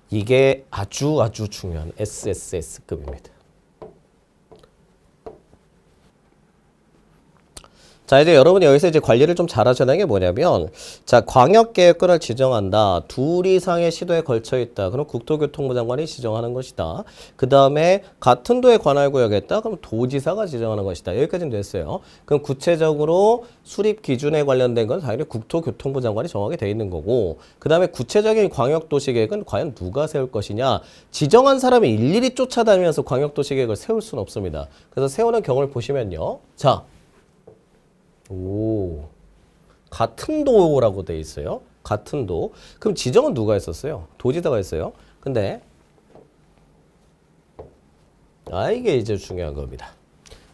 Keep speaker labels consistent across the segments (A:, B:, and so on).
A: 이게 아주 중요한 SSS급입니다. 자, 이제 여러분이 여기서 이제 관리를 좀 잘하셔야 되는 게 뭐냐면, 자, 광역계획권을 지정한다. 둘 이상의 시도에 걸쳐 있다. 그럼 국토교통부 장관이 지정하는 것이다. 그 다음에 같은 도에 관할 구역에 있다. 그럼 도지사가 지정하는 것이다. 여기까지는 됐어요. 그럼 구체적으로 수립 기준에 관련된 건 당연히 국토교통부 장관이 정하게 돼 있는 거고, 그 다음에 구체적인 광역도시계획은 과연 누가 세울 것이냐. 지정한 사람이 일일이 쫓아다니면서 광역도시계획을 세울 수는 없습니다. 그래서 세우는 경우를 보시면요. 자, 같은 도라고 돼 있어요. 같은 도. 그럼 지정은 누가 했었어요? 도지사가 했어요. 근데 이게 이제 중요한 겁니다.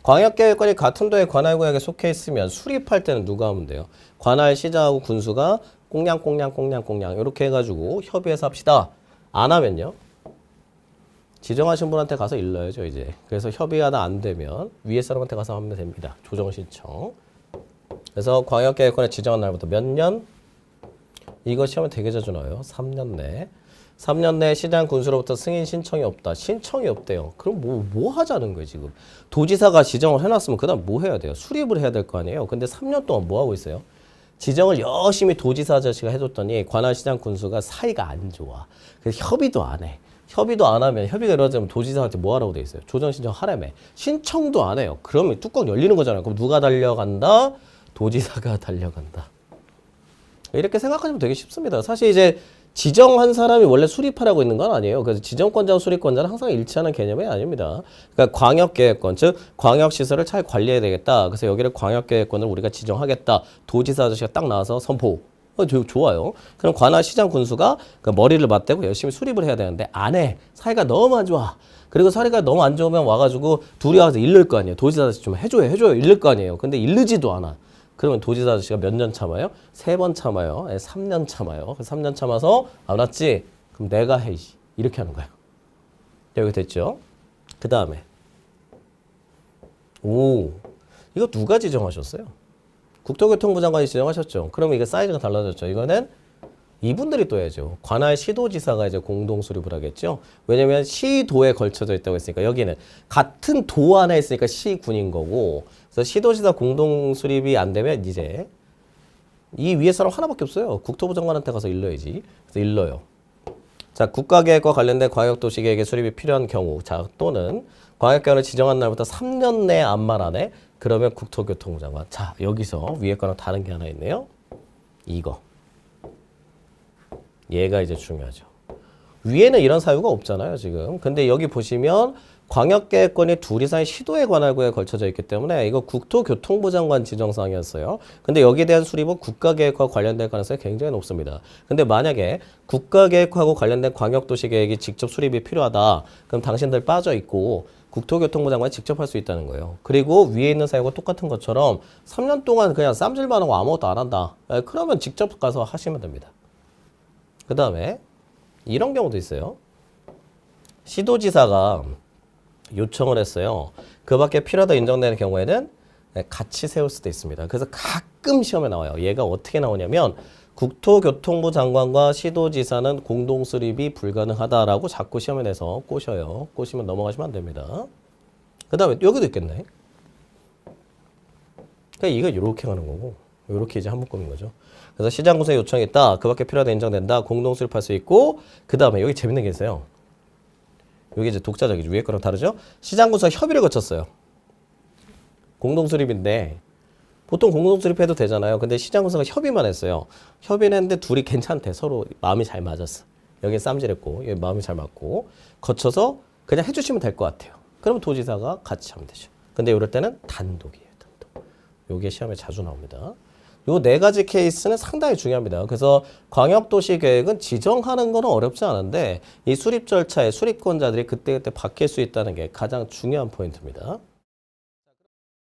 A: 광역계획권이 같은 도의 관할구역에 속해 있으면 수립할 때는 누가 하면 돼요? 관할시장하고 군수가 꽁냥 이렇게 해가지고 협의해서 합시다. 안 하면요? 지정하신 분한테 가서 일러야죠, 이제. 그래서 협의하다 안 되면 위에 사람한테 가서 하면 됩니다. 조정 신청. 그래서 광역계획권에 지정한 날부터 몇 년? 이거 시험에 되게 자주 나와요. 3년 내. 3년 내에 시장 군수로부터 승인 신청이 없다. 신청이 없대요. 그럼 뭐 하자는 거예요, 지금? 도지사가 지정을 해놨으면 그 다음 뭐 해야 돼요? 수립을 해야 될 거 아니에요? 근데 3년 동안 뭐 하고 있어요? 지정을 열심히 도지사 아저씨가 해줬더니 관할시장 군수가 사이가 안 좋아. 그래서 협의도 안 해. 협의도 안 하면 협의가 이루어지면 도지사한테 뭐 하라고 돼 있어요? 조정 신청 하라며. 신청도 안 해요. 그러면 뚜껑 열리는 거잖아요. 그럼 누가 달려간다? 도지사가 달려간다. 이렇게 생각하시면 되게 쉽습니다. 사실 이제 지정한 사람이 원래 수립하라고 있는 건 아니에요. 그래서 지정권자와 수립권자는 항상 일치하는 개념이 아닙니다. 그러니까 광역계획권, 즉 광역시설을 잘 관리해야 되겠다. 그래서 여기를 광역계획권을 우리가 지정하겠다. 도지사 아저씨가 딱 나와서 선포. 좋아요. 그럼 관할시장 군수가 그 머리를 맞대고 열심히 수립을 해야 되는데 안 해. 사이가 너무 안 좋아. 그리고 사이가 너무 안 좋으면 와가지고 둘이 와서 일를 거 아니에요. 도지사 아저씨 좀 해줘요. 일를 거 아니에요. 근데 일르지도 않아. 그러면 도지사 아저씨가 몇 년 참아요? 3번 참아요. 3년 참아요. 3년 참아서 안 왔지? 그럼 내가 해. 이렇게 하는 거예요. 여기 됐죠? 그 다음에 이거 누가 지정하셨어요? 국토교통부 장관이 지정하셨죠. 그러면 이게 사이즈가 달라졌죠. 이거는 이분들이 또 해야죠. 관할 시도지사가 이제 공동 수립을 하겠죠. 왜냐면 시도에 걸쳐져 있다고 했으니까 여기는 같은 도 안에 있으니까 시군인 거고. 그래서 시도지사 공동 수립이 안 되면 이제 이 위에 사람 하나밖에 없어요. 국토부 장관한테 가서 일러야지. 그래서 일러요. 자, 국가계획과 관련된 광역도시계획의 수립이 필요한 경우, 자 또는 광역계획을 지정한 날부터 3년 내 안말 안에 그러면 국토교통부 장관. 자, 여기서 위에 거랑 다른 게 하나 있네요. 이거. 얘가 이제 중요하죠. 위에는 이런 사유가 없잖아요, 지금. 근데 여기 보시면 광역계획권이 둘 이상의 시도에 관할 구역에 걸쳐져 있기 때문에 이거 국토교통부 장관 지정사항이었어요. 근데 여기에 대한 수립은 국가계획과 관련될 가능성이 굉장히 높습니다. 근데 만약에 국가계획하고 관련된 광역도시계획이 직접 수립이 필요하다. 그럼 당신들 빠져 있고 국토교통부 장관이 직접 할 수 있다는 거예요. 그리고 위에 있는 사유가 똑같은 것처럼 3년 동안 그냥 쌈질만 하고 아무것도 안 한다. 그러면 직접 가서 하시면 됩니다. 그 다음에 이런 경우도 있어요. 시도지사가 요청을 했어요. 그 밖에 필요하다 인정되는 경우에는 같이 세울 수도 있습니다. 그래서 가끔 시험에 나와요. 얘가 어떻게 나오냐면 국토교통부 장관과 시도지사는 공동 수립이 불가능하다라고 자꾸 시험에 내서 꼬셔요. 꼬시면 넘어가시면 안 됩니다. 그 다음에 여기도 있겠네. 그러니까 이거 이렇게 가는 거고 이렇게 이제 한 묶음인 거죠. 그래서 시장군수의 요청이 있다. 그 밖에 필요하다 인정된다. 공동 수립할 수 있고 그 다음에 여기 재밌는 게 있어요. 여기 이제 독자적이죠. 위에 거랑 다르죠. 시장군수가 협의를 거쳤어요. 공동 수립인데 보통 공동 수립해도 되잖아요. 근데 시장군수가 협의만 했어요. 협의는 했는데 둘이 괜찮대. 서로 마음이 잘 맞았어. 여기 쌈질했고 여기 마음이 잘 맞고 거쳐서 그냥 해주시면 될 것 같아요. 그러면 도지사가 같이 하면 되죠. 근데 이럴 때는 단독이에요. 단독. 요게 시험에 자주 나옵니다. 요 네 가지 케이스는 상당히 중요합니다. 그래서 광역도시계획은 지정하는 건 어렵지 않은데 이 수립 절차에 수립권자들이 그때그때 바뀔 수 있다는 게 가장 중요한 포인트입니다.